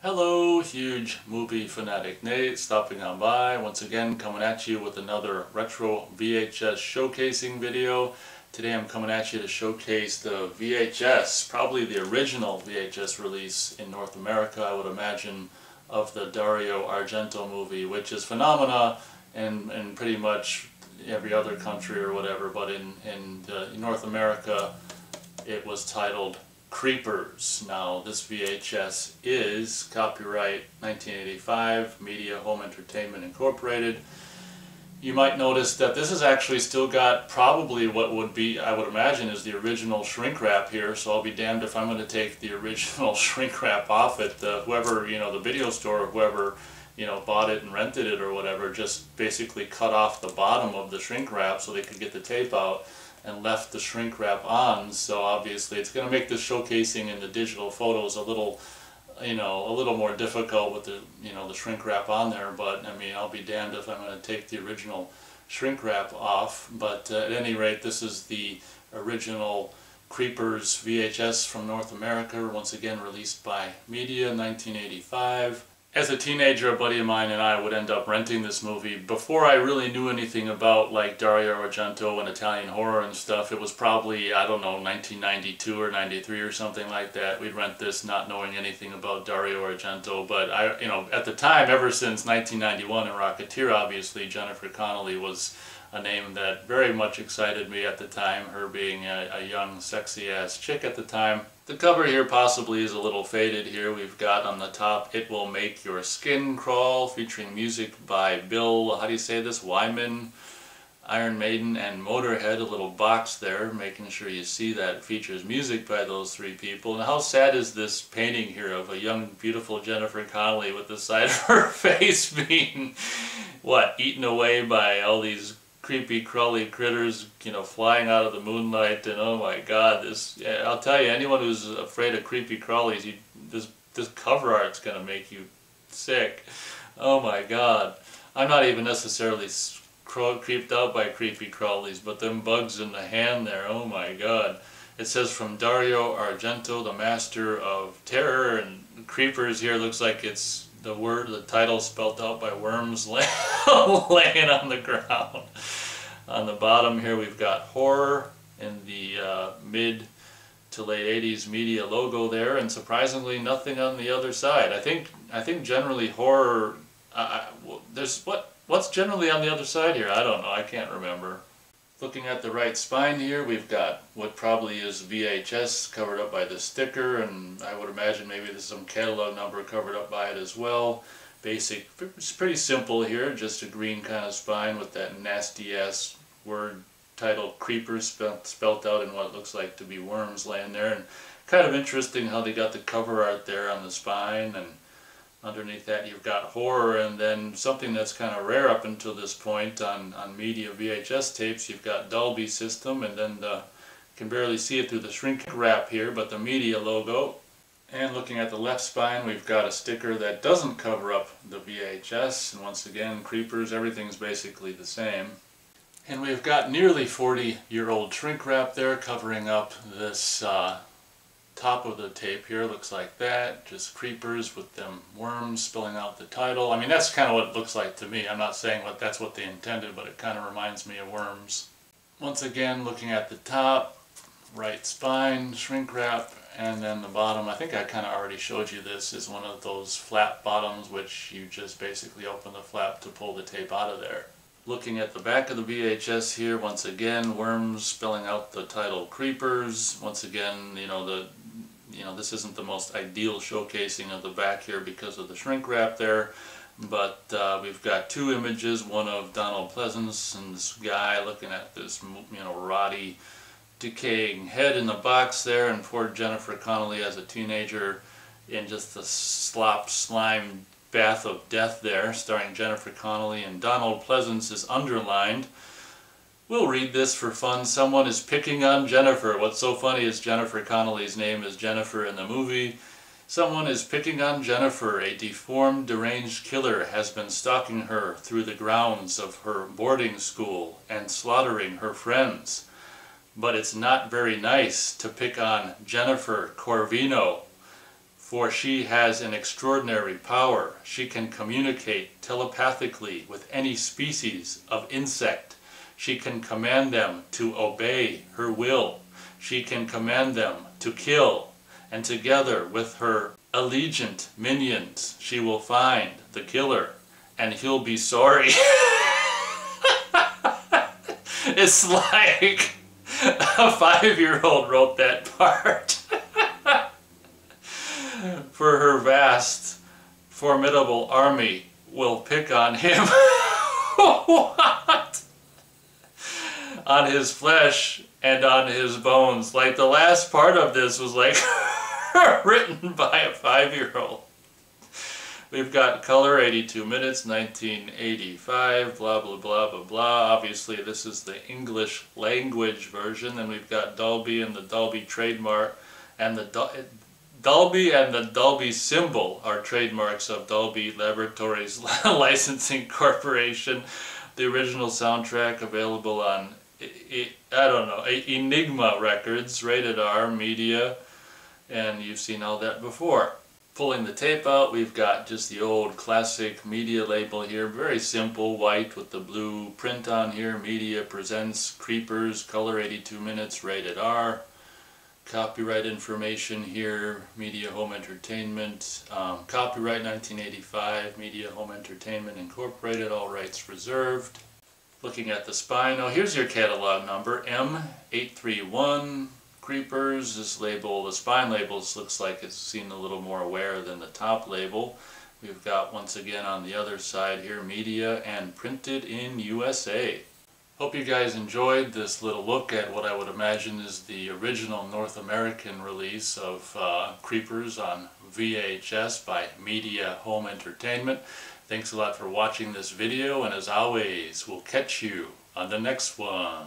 Hello, huge movie fanatic Nate, stopping on by once again, coming at you with another retro VHS showcasing video. Today I'm coming at you to showcase the VHS, probably the original VHS release in North America, I would imagine, of the Dario Argento movie, which is phenomena in pretty much every other country or whatever, but in North America it was titled Creepers. Now this VHS is copyright 1985, Media Home Entertainment Incorporated. You might notice that this has actually still got probably what would be, I would imagine, is the original shrink wrap here, so I'll be damned if I'm going to take the original shrink wrap off it. Whoever, the video store, whoever, bought it and rented it or whatever, just basically cut off the bottom of the shrink wrap so they could get the tape out and left the shrink wrap on. So obviously it's going to make this showcasing in the digital photos a little more difficult with the shrink wrap on there, but I mean, I'll be damned if I'm going to take the original shrink wrap off. But at any rate, this is the original Creepers VHS from North America, once again released by Media in 1985. As a teenager, a buddy of mine and I would end up renting this movie. Before I really knew anything about like Dario Argento and Italian horror and stuff, it was probably, I don't know, 1992 or 93 or something like that. We'd rent this not knowing anything about Dario Argento, but at the time, ever since 1991 in Rocketeer, obviously, Jennifer Connelly was a name that very much excited me at the time, her being a young, sexy-ass chick at the time. The cover here possibly is a little faded here. We've got on the top, It Will Make Your Skin Crawl, featuring music by Bill, how do you say this, Wyman, Iron Maiden, and Motorhead, a little box there, making sure you see that features music by those three people. And how sad is this painting here of a young, beautiful Jennifer Connelly with the side of her face being, what, eaten away by all these creepy crawly critters, flying out of the moonlight, and oh my god, I'll tell you, anyone who's afraid of creepy crawlies, this cover art's gonna make you sick. Oh my god. I'm not even necessarily creeped out by creepy crawlies, but them bugs in the hand there, oh my god. It says from Dario Argento, the master of terror, and Creepers here looks like it's the title spelled out by worms laying on the ground. On the bottom here we've got horror in the mid to late 80s Media logo there, and surprisingly nothing on the other side. I think generally horror, what's generally on the other side here? I don't know, I can't remember. Looking at the right spine here, we've got what probably is VHS covered up by the sticker, and I would imagine maybe there's some catalog number covered up by it as well. Basic, it's pretty simple here, just a green kind of spine with that nasty ass word titled Creepers spelt out in what looks like to be worms laying there. And kind of interesting how they got the cover art there on the spine, and underneath that you've got horror, and then something that's kind of rare up until this point on Media VHS tapes, you've got Dolby system, and then you can barely see it through the shrink wrap here, but the Media logo. And looking at the left spine, we've got a sticker that doesn't cover up the VHS, and once again, Creepers, everything's basically the same. And we've got nearly 40-year-old shrink wrap there covering up this top of the tape here. Looks like that, just Creepers with them worms spilling out the title. I mean, that's kind of what it looks like to me. I'm not saying that's what they intended, but it kind of reminds me of worms. Once again, looking at the top, right spine, shrink wrap, and then the bottom, I think I kind of already showed you this, is one of those flap bottoms which you just basically open the flap to pull the tape out of there. Looking at the back of the VHS here, once again, worms spelling out the title Creepers. Once again, this isn't the most ideal showcasing of the back here because of the shrink wrap there, but we've got two images, one of Donald Pleasance and this guy looking at this, rotty, decaying head in the box there, and poor Jennifer Connelly as a teenager in just the slime bath of death there, starring Jennifer Connelly, and Donald Pleasance is underlined. We'll read this for fun. Someone is picking on Jennifer. What's so funny is Jennifer Connelly's name is Jennifer in the movie. Someone is picking on Jennifer. A deformed, deranged killer has been stalking her through the grounds of her boarding school and slaughtering her friends. But it's not very nice to pick on Jennifer Corvino. for she has an extraordinary power. She can communicate telepathically with any species of insect. She can command them to obey her will. She can command them to kill. And together with her allegiant minions, she will find the killer, and he'll be sorry. It's like a 5-year-old wrote that part. For her vast, formidable army will pick on him. What? On his flesh and on his bones. Like the last part of this was like written by a 5-year-old. We've got color 82 minutes, 1985, blah blah blah blah blah. Obviously this is the English language version. Then we've got Dolby and the Dolby trademark, and the Dolby and the Dolby symbol are trademarks of Dolby Laboratories Licensing Corporation. The original soundtrack available on, I don't know, Enigma Records, rated R, media, and you've seen all that before. Pulling the tape out, we've got just the old classic media label here, very simple, white with the blue print on here. Media presents Creepers, color 82 minutes, rated R. Copyright information here, Media Home Entertainment, copyright 1985, Media Home Entertainment Incorporated, all rights reserved. Looking at the spine, oh, here's your catalog number, M831, Creepers. This label, the spine labels, looks like it's seen a little more wear than the top label. We've got, once again on the other side here, media and printed in USA. Hope you guys enjoyed this little look at what I would imagine is the original North American release of Creepers on VHS by Media Home Entertainment. Thanks a lot for watching this video, and as always, we'll catch you on the next one.